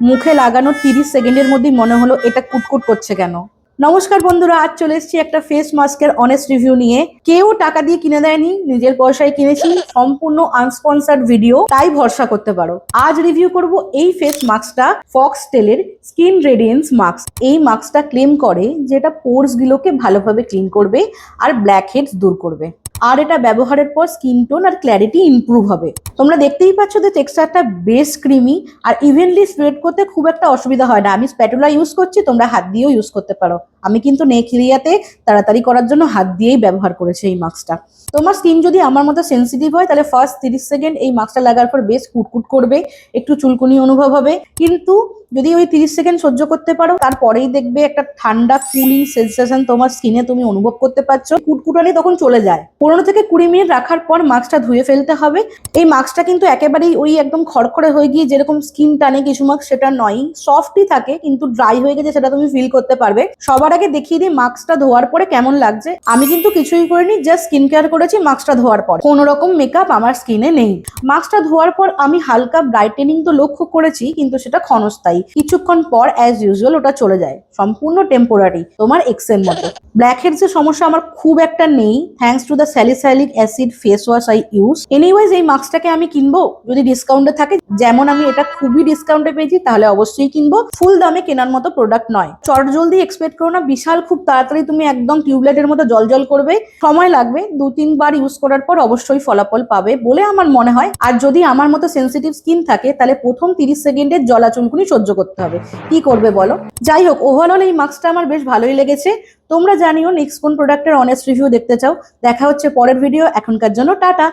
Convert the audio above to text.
মুখে লাগানোর 30 সেকেন্ডের মধ্যেই মনে হলো এটা কুটকুট করছে কেন। নমস্কার বন্ধুরা, আজ চলে এসেছি একটা ফেস মাস্কের অনেস্ট রিভিউ নিয়ে। কেউ টাকা দিয়ে কিনে দেয়নি, নিজের পয়সায় কিনেছি, সম্পূর্ণ আনস্পন্সার্ড ভিডিও, তাই ভরসা করতে পারো। আজ রিভিউ করব এই ফেস মাস্কটা, ফক্সটেলের স্কিন রেডিয়েন্স মাস্ক। এই মাস্কটা ক্লেম করে যে এটা পোরস গুলোকে ভালোভাবে ক্লিন করবে আর ব্ল্যাক হেডস দূর করবে, আর এটা ব্যবহারের পর স্কিন টোন আর ক্ল্যারিটি ইমপ্রুভ হবে। তোমরা দেখতেই পাচ্ছ যে টেক্সচারটা বেশ ক্রিমি আর ইভেনলি স্প্রেড করতে খুব একটা অসুবিধা হয় না। আমি স্প্যাটুলা ইউজ করছি, তোমরা হাত দিয়েও ইউজ করতে পারো। আমি কিন্তু নেক এরিয়াতে তাড়াতাড়ি করার জন্য হাত দিয়েই ব্যবহার করেছি এই মাস্কটা। তোমার স্কিন যদি আমার মতো সেন্সিটিভ হয় তাহলে ফার্স্ট 30 সেকেন্ড এই মাস্কটা লাগার পর বেশ কুটকুট করবে, একটু চুলকুনি অনুভব হবে। কিন্তু যদি ওই 30 সেকেন্ড সহ্য করতে পারো, তারপরেই দেখবে একটা ঠান্ডা কুলিং সেন্সেশন তোমার স্কিনে তুমি অনুভব করতে পারছো। কুটকুটানি তখন চলে যায়। 15 থেকে 20 মিনিট রাখার পর মাস্কটা ধুয়ে ফেলতে হবে। এই মাস্কটা কিন্তু একেবারেই ওই একদম খড়খড়ে হয়ে গিয়ে যেরকম স্কিন টানে কিছু মাস্ক, সেটা নয়। সফটই থাকে কিন্তু ড্রাই হয়ে গেছে সেটা তুমি ফিল করতে পারবে। সবার আগে দেখিয়ে দিই মাস্কটা ধোয়ার পরে কেমন লাগছে। আমি কিন্তু কিছুই করিনি, জাস্ট স্কিন কেয়ার করেছি মাস্কটা ধোয়ার পর। কোনো রকম মেকআপ আমার স্কিনে নেই। মাস্কটা ধোয়ার পর আমি হালকা ব্রাইটেনিং তো লক্ষ্য করেছি, কিন্তু সেটা ক্ষণস্থায়ী। কিছুক্ষণ পর অ্যাজ ইউজুয়াল ওটা চলে যায়, সম্পূর্ণ টেম্পোরারি, তোমার এক্সের মতো। ব্ল্যাক হেডস এর সমস্যা আমার খুব একটা নেই, thanks to the salicylic acid face wash I use. Anyways এই মাস্কটাকে আমি কিনবো যদি ডিসকাউন্টে থাকে, যেমন আমি এটা খুবই ডিসকাউন্টে পেয়েছি, তাহলে অবশ্যই কিনবো। ফুল দামে কেনার মতো প্রোডাক্ট নয়। চট জলদি এক্সপেক্ট করো না বিশাল খুব তাড়াতাড়ি তুমি একদম টিউবলাইটের মতো জল করবে। সময় লাগবে, 2-3 বার ইউজ করার পর অবশ্যই ফলাফল পাবে বলে আমার মনে হয়। আর যদি আমার মতো সেন্সিটিভ স্কিন থাকে তাহলে প্রথম 30 সেকেন্ডের জ্বলা চুলকুনি সহ্য করতে হবে। কি করবে বলো? যাই হোক, ওভারঅল এই মাস্কটা আমার বেশ ভালোই লেগেছে। তোমরা জানিও নেক্সট কোন প্রোডাক্টের অনেস্ট রিভিউ দেখতে চাও। দেখা হচ্ছে পরের ভিডিও, এখনকার জন্য টাটা।